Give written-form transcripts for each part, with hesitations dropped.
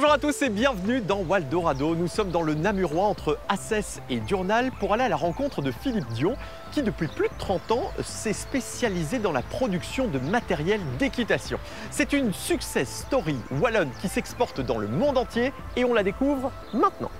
Bonjour à tous et bienvenue dans Waldorado. Nous sommes dans le Namurois entre Assès et Diurnal pour aller à la rencontre de Philippe Dion qui depuis plus de 30 ans s'est spécialisé dans la production de matériel d'équitation. C'est une success story wallonne qui s'exporte dans le monde entier et on la découvre maintenant.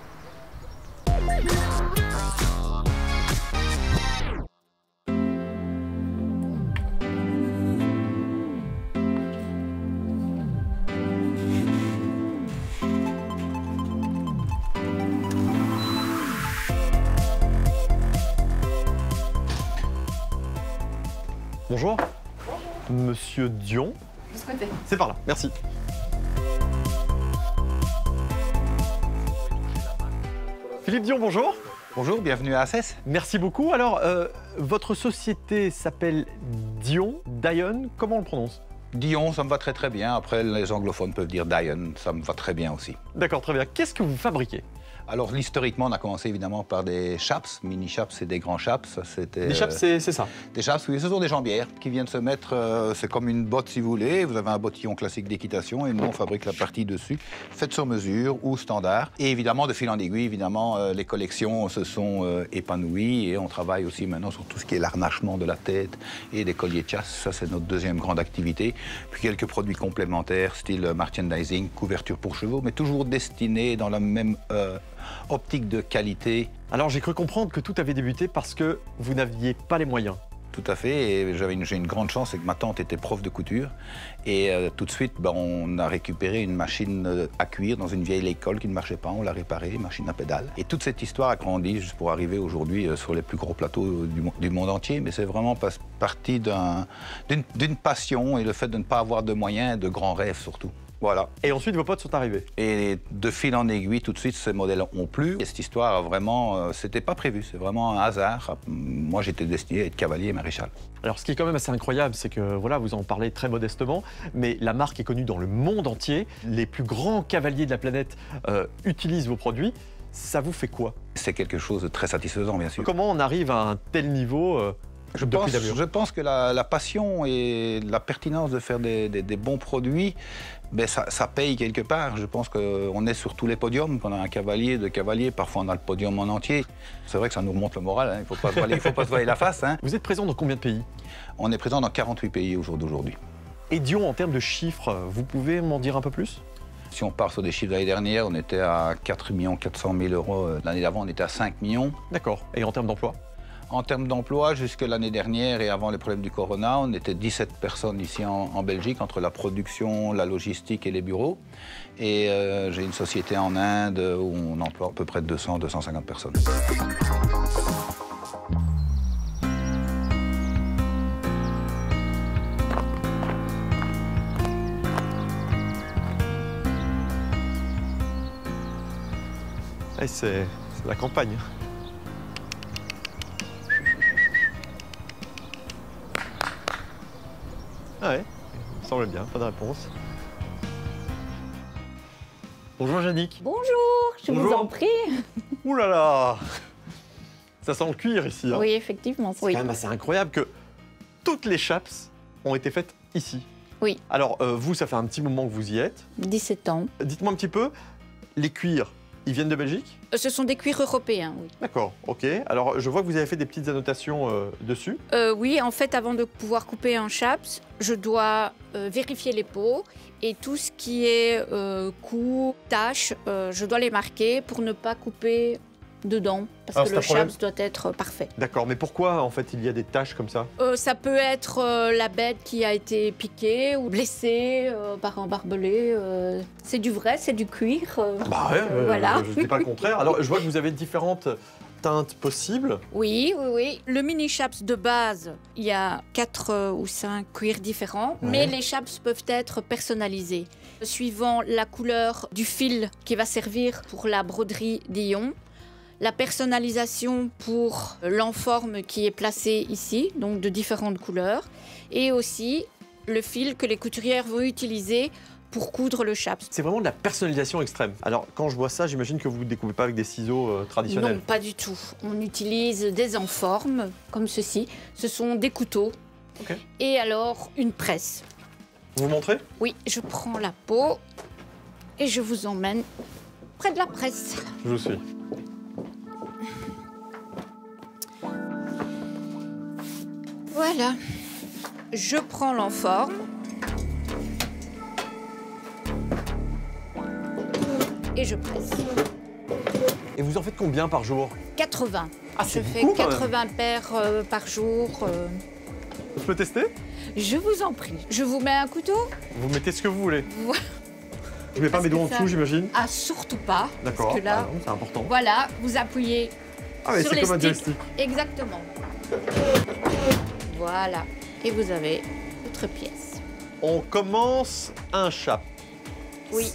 Bonjour. Monsieur Dion. De ce côté. C'est par là, merci. Philippe Dion, bonjour. Bonjour, bienvenue à Assès. Merci beaucoup. Alors, votre société s'appelle Dion, comment on le prononce? Dion, ça me va très très bien. Après, les anglophones peuvent dire Dion, ça me va très bien aussi. D'accord, très bien. Qu'est-ce que vous fabriquez? Alors, historiquement, on a commencé évidemment par des chaps, mini chaps et des grands chaps. Les chaps, c'est ça? Des chaps, oui, ce sont des jambières qui viennent se mettre, c'est comme une botte si vous voulez. Vous avez un bottillon classique d'équitation et nous, on fabrique la partie dessus, faite sur mesure ou standard. Et évidemment, de fil en aiguille, évidemment, les collections se sont épanouies et on travaille aussi maintenant sur tout ce qui est l'arnachement de la tête et des colliers de chasse. Ça, c'est notre deuxième grande activité. Puis quelques produits complémentaires, style merchandising, couverture pour chevaux, mais toujours destinés dans la même optique de qualité. Alors j'ai cru comprendre que tout avait débuté parce que vous n'aviez pas les moyens. Tout à fait, et j'ai une grande chance, c'est que ma tante était prof de couture. Et tout de suite, on a récupéré une machine à cuire dans une vieille école qui ne marchait pas, on l'a réparée, machine à pédale. Et toute cette histoire a grandi juste pour arriver aujourd'hui sur les plus gros plateaux du monde entier. Mais c'est vraiment parti d'une passion et le fait de ne pas avoir de moyens, de grands rêves surtout. Voilà. Et ensuite, vos potes sont arrivés. Et de fil en aiguille, tout de suite, ces modèles ont plu. Et cette histoire, a vraiment, c'était pas prévu, c'est vraiment un hasard. Moi, j'étais destiné à être cavalier et maréchal. Alors, ce qui est quand même assez incroyable, c'est que, voilà, vous en parlez très modestement, mais la marque est connue dans le monde entier. Les plus grands cavaliers de la planète utilisent vos produits. Ça vous fait quoi? C'est quelque chose de très satisfaisant, bien sûr. Comment on arrive à un tel niveau Je pense que la passion et la pertinence de faire des bons produits, ça paye quelque part. Je pense qu'on est sur tous les podiums, qu'on a un cavalier, deux cavaliers, parfois on a le podium en entier. C'est vrai que ça nous remonte le moral, hein. Il ne faut pas se voiler la face. Hein. Vous êtes présent dans combien de pays? On est présent dans 48 pays au jour d'aujourd'hui. Et Dion, en termes de chiffres, vous pouvez m'en dire un peu plus? Si on part sur des chiffres de l'année dernière, on était à 4 400 000 euros. L'année d'avant, on était à 5 millions. D'accord. Et en termes d'emploi? En termes d'emploi, jusque l'année dernière et avant les problèmes du corona, on était 17 personnes ici en Belgique, entre la production, la logistique et les bureaux. Et j'ai une société en Inde où on emploie à peu près 200-250 personnes. C'est la campagne. Ah ouais, il me semble bien, pas de réponse. Bonjour Yannick. Bonjour, je vous en prie. Ouh là là, ça sent le cuir ici. Hein. Oui, effectivement. C'est quand même assez incroyable que toutes les chaps ont été faites ici. Oui. Alors vous, ça fait un petit moment que vous y êtes. 17 ans. Dites-moi un petit peu, les cuirs, ils viennent de Belgique? Ce sont des cuirs européens, oui. D'accord, ok. Alors, je vois que vous avez fait des petites annotations dessus. Oui, en fait, avant de pouvoir couper un chaps, je dois vérifier les peaux et tout ce qui est coups, taches, je dois les marquer pour ne pas couper dedans, parce que le chaps doit être parfait. D'accord, mais pourquoi, en fait, il y a des taches comme ça? Ça peut être la bête qui a été piquée ou blessée par un barbelé. C'est du vrai, c'est du cuir. Bah ouais, voilà. Je ne dis pas le contraire. Alors, je vois que vous avez différentes teintes possibles. Oui, oui, oui. Le mini chaps de base, il y a 4 ou 5 cuirs différents, mais les chaps peuvent être personnalisés, suivant la couleur du fil qui va servir pour la broderie Dion. La personnalisation pour l'enforme qui est placée ici, donc de différentes couleurs, et aussi le fil que les couturières vont utiliser pour coudre le chaps. C'est vraiment de la personnalisation extrême. Alors, quand je vois ça, j'imagine que vous ne découpez pas avec des ciseaux traditionnels. Non, pas du tout. On utilise des enformes, comme ceci. Ce sont des couteaux. Okay. Et alors, une presse. Vous montrez? Oui, je prends la peau et je vous emmène près de la presse. Je vous suis. Voilà. Je prends l'enforme. Et je presse. Et vous en faites combien par jour? 80. Ah, Je c'est fais beaucoup, quand 80 paires par jour. Je peux tester? Je vous en prie. Je vous mets un couteau? Vous mettez ce que vous voulez. Voilà. Je mets pas mes doigts en dessous, j'imagine. Ah, surtout pas. D'accord. Parce que là, c'est important. voilà, vous appuyez Ah, mais sur c'est les comme un sticks. joystick. Exactement. Voilà. Et vous avez votre pièce. On commence un chaps. Oui.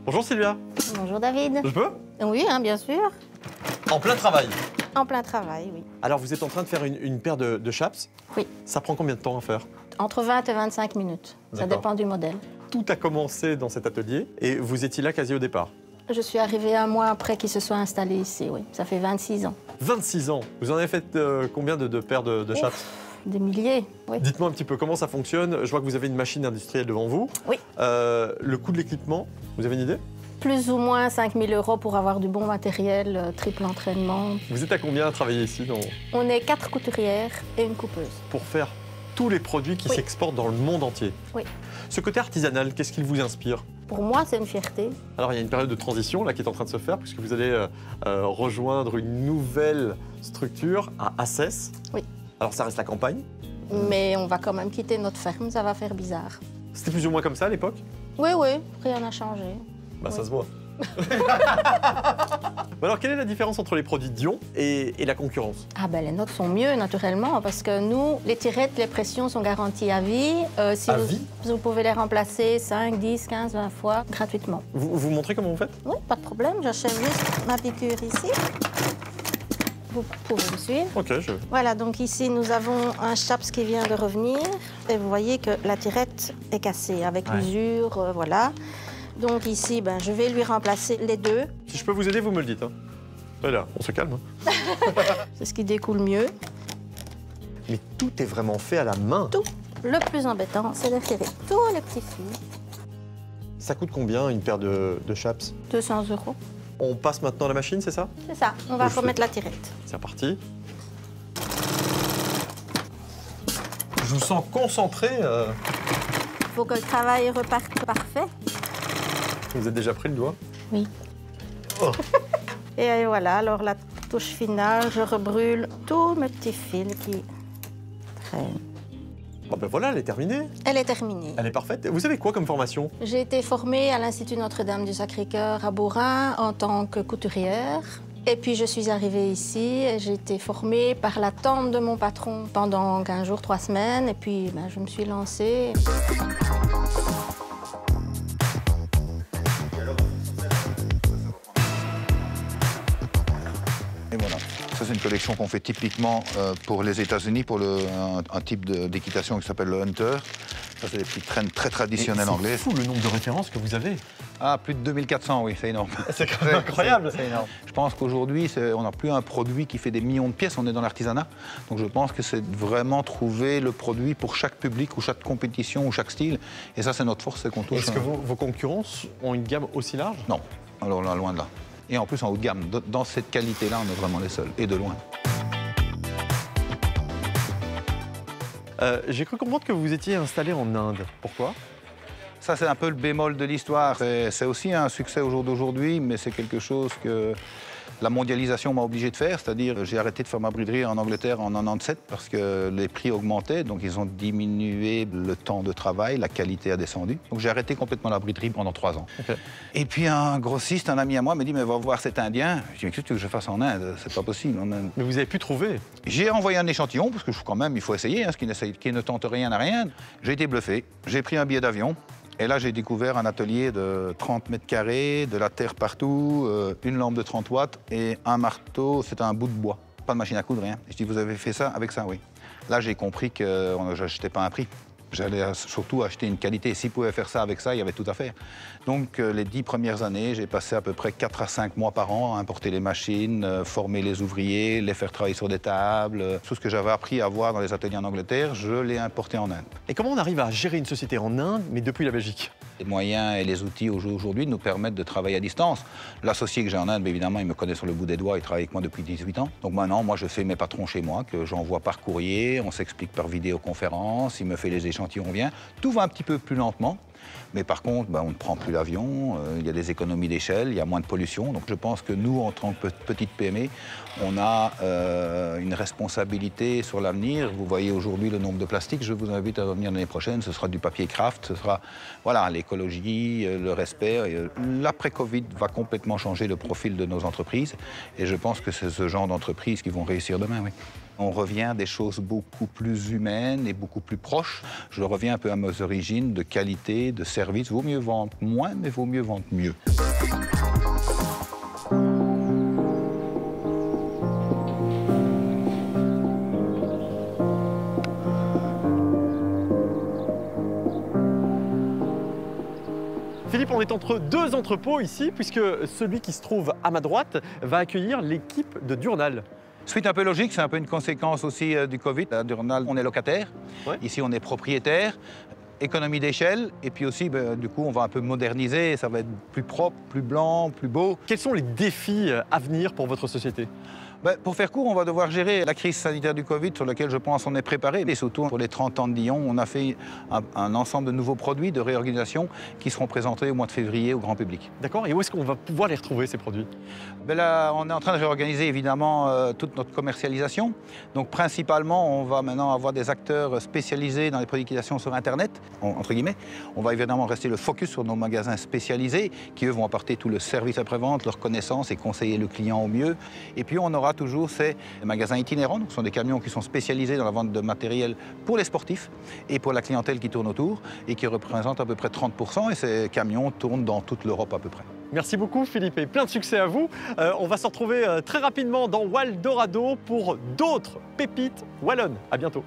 Bonjour Sylvia. Bonjour David. Je peux? Oui, hein, bien sûr. En plein travail. En plein travail, oui. Alors vous êtes en train de faire une paire de chaps. Oui. Ça prend combien de temps à faire? Entre 20 et 25 minutes. Ça D'accord. dépend du modèle. Tout a commencé dans cet atelier et vous étiez là quasi au départ. Je suis arrivée un mois après qu'il se soit installé ici, oui. Ça fait 26 ans. 26 ans. Vous en avez fait combien de paires de chaps? Des milliers, oui. Dites-moi un petit peu comment ça fonctionne. Je vois que vous avez une machine industrielle devant vous. Oui. Le coût de l'équipement, vous avez une idée? Plus ou moins 5 000 € pour avoir du bon matériel, triple entraînement. Vous êtes à combien à travailler ici On est 4 couturières et une coupeuse. pour faire tous les produits qui Oui. s'exportent dans le monde entier? Oui. Ce côté artisanal, qu'est-ce qu'il vous inspire? Pour moi, c'est une fierté. Alors, il y a une période de transition là qui est en train de se faire puisque vous allez rejoindre une nouvelle structure à Assès. Oui. Alors, ça reste la campagne. Mais on va quand même quitter notre ferme, ça va faire bizarre. C'était plus ou moins comme ça à l'époque? Oui, oui, rien n'a changé. Bah, Oui. ça se voit. Alors, quelle est la différence entre les produits Dion et la concurrence? Ah ben les nôtres sont mieux naturellement parce que nous, les tirettes, les pressions sont garanties à vie. Si À vous, vie vous pouvez les remplacer 5, 10, 15, 20 fois gratuitement. Vous montrez comment vous faites? Oui, pas de problème, j'achève juste ma piqûre ici. Vous pouvez me suivre. Ok, Voilà, donc ici nous avons un chaps qui vient de revenir et vous voyez que la tirette est cassée avec Ouais. l'usure, voilà. Donc ici, ben, je vais lui remplacer les deux. Si je peux vous aider, vous me le dites. Hein. Voilà, on se calme. Hein. C'est ce qui découle mieux. Mais tout est vraiment fait à la main. Tout. Le plus embêtant, c'est de tirer tous les petits fils. Ça coûte combien une paire de chaps? 200 €. On passe maintenant à la machine, c'est ça? C'est ça, on va Je fais. remettre la tirette. C'est reparti. Je vous sens concentré. Il faut que le travail reparte parfait. Vous êtes déjà pris le doigt? Oui. Oh. Et voilà, alors la touche finale, je rebrûle tous mes petits fils qui traînent. Bon ben voilà, elle est terminée. Elle est terminée. Elle est parfaite. Vous avez quoi comme formation? J'ai été formée à l'Institut Notre-Dame du Sacré-Cœur à Beaurain en tant que couturière. Et puis je suis arrivée ici et j'ai été formée par la tante de mon patron pendant 15 jours, 3 semaines. Et puis ben, je me suis lancée. Et voilà. Ça, c'est une collection qu'on fait typiquement pour les États-Unis, pour un type d'équitation qui s'appelle le Hunter. Ça, c'est des petites traînes très traditionnelles anglaises. C'est fou le nombre de références que vous avez. Ah, plus de 2400, oui, c'est énorme. C'est quand même incroyable. C'est énorme. Je pense qu'aujourd'hui, on n'a plus un produit qui fait des millions de pièces, on est dans l'artisanat. Donc je pense que c'est vraiment trouver le produit pour chaque public ou chaque compétition ou chaque style. Et ça, c'est notre force, c'est qu'on touche. Est-ce que vos concurrents ont une gamme aussi large? Non, alors là, loin de là. Et en plus, en haut de gamme. Dans cette qualité-là, on est vraiment les seuls, et de loin. J'ai cru comprendre que vous étiez installé en Inde. Pourquoi? Ça, c'est un peu le bémol de l'histoire. C'est aussi un succès au jour d'aujourd'hui, mais c'est quelque chose que la mondialisation m'a obligé de faire. C'est-à-dire, j'ai arrêté de faire ma briderie en Angleterre en 97 parce que les prix augmentaient, donc ils ont diminué le temps de travail, la qualité a descendu. Donc j'ai arrêté complètement la briderie pendant 3 ans. Okay. Et puis un grossiste, un ami à moi, m'a dit, mais va voir cet Indien. Je dis, mais qu'est-ce que tu veux que je fasse en Inde? C'est pas possible. Mais vous avez pu trouver? J'ai envoyé un échantillon, parce que quand même, il faut essayer, hein, qui ne tente rien n'a rien. J'ai été bluffé. J'ai pris un billet d'avion. Et là, j'ai découvert un atelier de 30 mètres carrés, de la terre partout, une lampe de 30 watts et un marteau, c'était un bout de bois. Pas de machine à coudre, rien. Et je dis, vous avez fait ça avec ça? Oui. Là, j'ai compris que je n'achetais pas un prix. J'allais surtout acheter une qualité. S'ils pouvaient faire ça avec ça, il y avait tout à faire. Donc, les 10 premières années, j'ai passé à peu près 4 à 5 mois par an à importer les machines, former les ouvriers, les faire travailler sur des tables. Tout ce que j'avais appris à voir dans les ateliers en Angleterre, je l'ai importé en Inde. Et comment on arrive à gérer une société en Inde, mais depuis la Belgique? Les moyens et les outils aujourd'hui nous permettent de travailler à distance. L'associé que j'ai en Inde, évidemment, il me connaît sur le bout des doigts, il travaille avec moi depuis 18 ans. Donc maintenant, moi, je fais mes patrons chez moi, que j'envoie par courrier, on s'explique par vidéoconférence, il me fait les échantillons, on vient. Tout va un petit peu plus lentement. Mais par contre, on ne prend plus l'avion, il y a des économies d'échelle, il y a moins de pollution. Donc je pense que nous, en tant que petite PME, on a une responsabilité sur l'avenir. Vous voyez aujourd'hui le nombre de plastiques. Je vous invite à revenir l'année prochaine. Ce sera du papier craft, ce sera voilà, l'écologie, le respect. L'après-Covid va complètement changer le profil de nos entreprises. Et je pense que c'est ce genre d'entreprises qui vont réussir demain, oui. On revient à des choses beaucoup plus humaines et beaucoup plus proches. Je reviens un peu à mes origines de qualité, de service. Vaut mieux vendre moins, mais vaut mieux vendre mieux. Philippe, on est entre deux entrepôts ici, puisque celui qui se trouve à ma droite va accueillir l'équipe de Durnal. Suite un peu logique, c'est un peu une conséquence aussi du Covid. À Durnal, on est locataire. Ouais. Ici, on est propriétaire. Économie d'échelle. Et puis aussi, du coup, on va un peu moderniser. Ça va être plus propre, plus blanc, plus beau. Quels sont les défis à venir pour votre société ? Pour faire court, on va devoir gérer la crise sanitaire du Covid sur laquelle je pense on est préparé. Et surtout, pour les 30 ans de Dion, on a fait un ensemble de nouveaux produits de réorganisation qui seront présentés au mois de février au grand public. D'accord. Et où est-ce qu'on va pouvoir les retrouver, ces produits ? Là, on est en train de réorganiser évidemment toute notre commercialisation. Donc principalement, on va maintenant avoir des acteurs spécialisés dans les produits d'équitation sur Internet, entre guillemets. On va évidemment rester le focus sur nos magasins spécialisés qui, eux, vont apporter tout le service après-vente, leur connaissance et conseiller le client au mieux. Et puis, on aura toujours ces magasins itinérants. Donc, ce sont des camions qui sont spécialisés dans la vente de matériel pour les sportifs et pour la clientèle qui tourne autour et qui représentent à peu près 30%. Et ces camions tournent dans toute l'Europe à peu près. Merci beaucoup Philippe et plein de succès à vous. On va se retrouver très rapidement dans Waldorado pour d'autres pépites wallonnes. À bientôt.